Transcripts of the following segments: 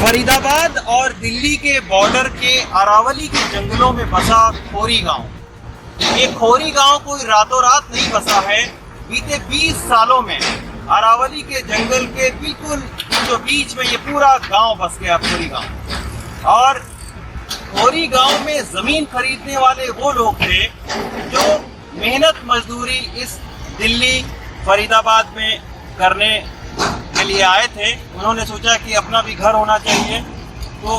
फरीदाबाद और दिल्ली के बॉर्डर के अरावली के जंगलों में बसा खोरी गांव। ये खोरी गांव कोई रातों रात नहीं बसा है। बीते 20 सालों में अरावली के जंगल के बिल्कुल जो बीच में ये पूरा गांव बस गया, खोरी गांव। और खोरी गांव में जमीन खरीदने वाले वो लोग थे जो मेहनत मजदूरी इस दिल्ली फरीदाबाद में करने के लिए आए थे। उन्होंने सोचा कि अपना भी घर होना चाहिए, तो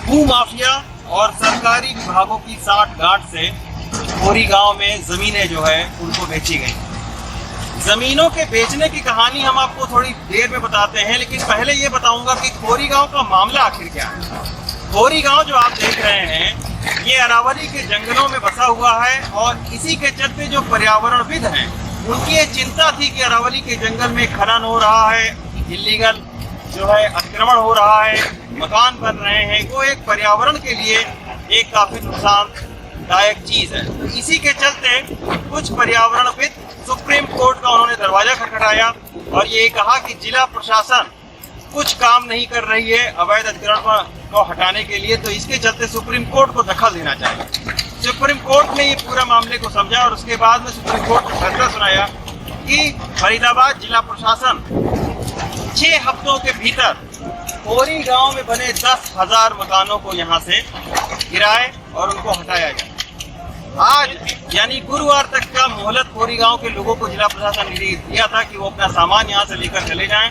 भू माफिया और सरकारी विभागों की साठ-गांठ से खोरी गांव में जमीनें जो है उनको बेची गई। जमीनों के बेचने की कहानी हम आपको थोड़ी देर में बताते हैं, लेकिन पहले ये बताऊंगा कि खोरी गांव का मामला आखिर क्या है। खोरी गांव जो आप देख रहे हैं ये अरावली के जंगलों में बसा हुआ है और इसी के चलते जो पर्यावरणविद हैं उनकी ये चिंता थी कि अरावली के जंगल में खनन हो रहा है, इलीगल जो है अतिक्रमण हो रहा है, मकान बन रहे हैं, वो एक पर्यावरण के लिए एक काफी नुकसानदायक चीज है। तो इसी के चलते कुछ पर्यावरणविद सुप्रीम कोर्ट का उन्होंने दरवाजा खटखटाया और ये कहा कि जिला प्रशासन कुछ काम नहीं कर रही है अवैध अतिक्रमण को हटाने के लिए, तो इसके चलते सुप्रीम कोर्ट को दखल देना चाहिए। सुप्रीम कोर्ट ने ये पूरा मामले को समझा और उसके बाद में सुप्रीम कोर्ट ने फैसला सुनाया कि फरीदाबाद जिला प्रशासन 6 हफ्तों के भीतर खोरी गांव में बने 10,000 मकानों को यहां से गिराए और उनको हटाया जाए। आज यानी गुरुवार तक का मोहलत खोरी गांव के लोगों को जिला प्रशासन ने दिया था कि वो अपना सामान यहां से लेकर चले जाएं।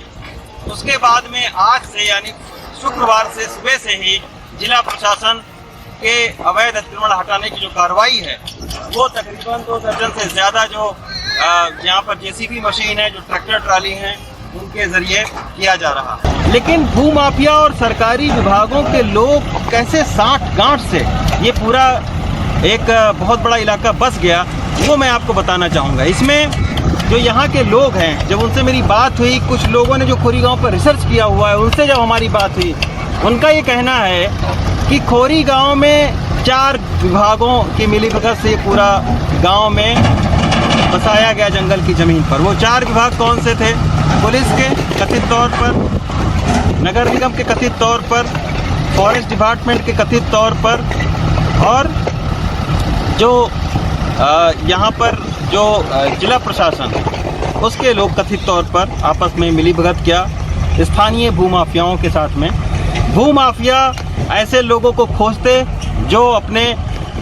उसके बाद में आज से यानी शुक्रवार से सुबह से ही जिला प्रशासन के अवैध अतिक्रमण हटाने की जो कार्रवाई है वो तकरीबन 2 दर्जन से ज़्यादा जो यहाँ पर जेसीबी मशीन है, जो ट्रैक्टर ट्राली हैं, उनके जरिए किया जा रहा है। लेकिन भू माफिया और सरकारी विभागों के लोग कैसे साठ-गांठ से ये पूरा एक बहुत बड़ा इलाका बस गया, वो मैं आपको बताना चाहूँगा। इसमें जो यहाँ के लोग हैं, जब उनसे मेरी बात हुई, कुछ लोगों ने जो खोरी गांव पर रिसर्च किया हुआ है, उनसे जब हमारी बात हुई, उनका ये कहना है कि खोरी गांव में 4 विभागों की मिलीभगत से पूरा गांव में बसाया गया जंगल की ज़मीन पर। वो 4 विभाग कौन से थे? पुलिस के कथित तौर पर, नगर निगम के कथित तौर पर, फॉरेस्ट डिपार्टमेंट के कथित तौर पर, और जो यहाँ पर जो जिला प्रशासन उसके लोग कथित तौर पर आपस में मिलीभगत किया स्थानीय भूमाफियाओं के साथ में। भूमाफिया ऐसे लोगों को खोजते जो अपने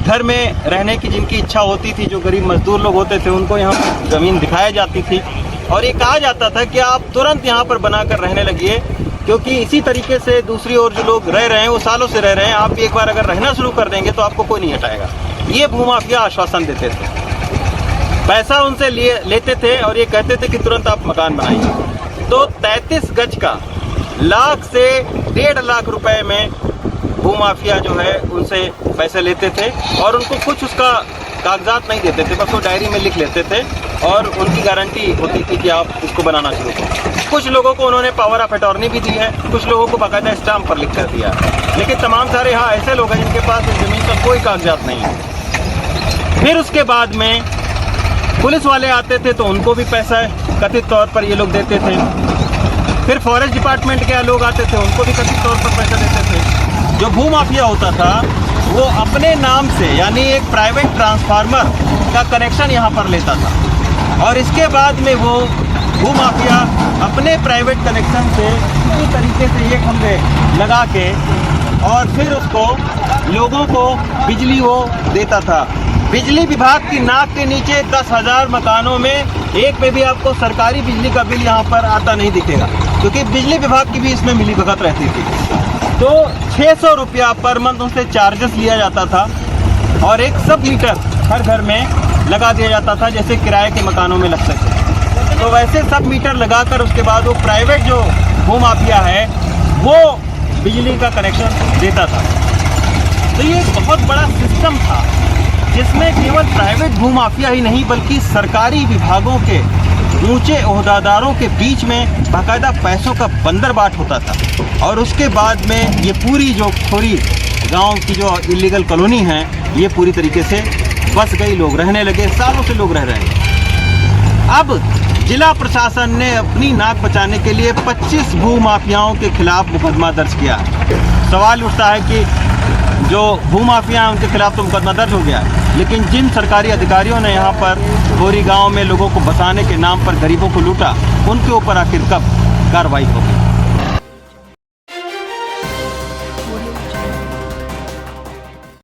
घर में रहने की जिनकी इच्छा होती थी, जो गरीब मजदूर लोग होते थे, उनको यहाँ ज़मीन दिखाई जाती थी और ये कहा जाता था कि आप तुरंत यहाँ पर बनाकर रहने लगिए, क्योंकि इसी तरीके से दूसरी ओर जो लोग रह रहे हैं वो सालों से रह रहे हैं, आप भी एक बार अगर रहना शुरू कर देंगे तो आपको कोई नहीं हटाएगा। ये भूमाफिया आश्वासन देते थे, पैसा उनसे लेते थे और ये कहते थे कि तुरंत आप मकान बनाइए। तो 33 गज का लाख से 1.5 लाख रुपए में भूमाफिया जो है उनसे पैसे लेते थे और उनको कुछ उसका कागजात नहीं देते थे, बस वो डायरी में लिख लेते थे और उनकी गारंटी होती थी कि आप इसको बनाना शुरू करो। कुछ लोगों को उन्होंने पावर ऑफ अटॉर्नी भी दी है, कुछ लोगों को बाकायदा स्टाम्प पर लिख कर दिया है, लेकिन तमाम सारे यहाँ ऐसे लोग हैं जिनके पास इस ज़मीन का कोई कागजात नहीं है। फिर उसके बाद में पुलिस वाले आते थे तो उनको भी पैसा कथित तौर पर ये लोग देते थे। फिर फॉरेस्ट डिपार्टमेंट के लोग आते थे, उनको भी कथित तौर पर पैसा देते थे। जो भू माफिया होता था वो अपने नाम से यानी एक प्राइवेट ट्रांसफार्मर का कनेक्शन यहाँ पर लेता था और इसके बाद में वो भू माफिया अपने प्राइवेट कनेक्शन से इसी तरीके से ये खंभे लगा के और फिर उसको लोगों को बिजली वो देता था। बिजली विभाग की नाक के नीचे 10,000 मकानों में एक में भी आपको सरकारी बिजली का बिल यहाँ पर आता नहीं दिखेगा, क्योंकि बिजली विभाग की भी इसमें मिलीभगत रहती थी। तो 600 रुपया पर मंथ उनसे चार्जेस लिया जाता था और एक सब मीटर हर घर में लगा दिया जाता था, जैसे किराए के मकानों में लग सके। तो वैसे सब मीटर लगाकर उसके बाद वो प्राइवेट जो भू माफिया है वो बिजली का कनेक्शन देता था। तो ये एक बहुत बड़ा सिस्टम था जिसमें केवल प्राइवेट भूमाफिया ही नहीं बल्कि सरकारी विभागों के ऊंचे ओहदादारों के बीच में बाकायदा पैसों का बंदरबाट होता था। और उसके बाद में ये पूरी जो खोरी गांव की जो इलीगल कॉलोनी है ये पूरी तरीके से बस गई, लोग रहने लगे, सालों से लोग रह रहे हैं। अब जिला प्रशासन ने अपनी नाक बचाने के लिए 25 भू माफियाओं के खिलाफ मुकदमा दर्ज किया है। सवाल उठता है कि जो भूमाफिया हैं उनके खिलाफ तो मुकदमा दर्ज हो गया है, लेकिन जिन सरकारी अधिकारियों ने यहाँ पर खोरी गांव में लोगों को बसाने के नाम पर गरीबों को लूटा, उनके ऊपर आखिर कब कार्रवाई होगी।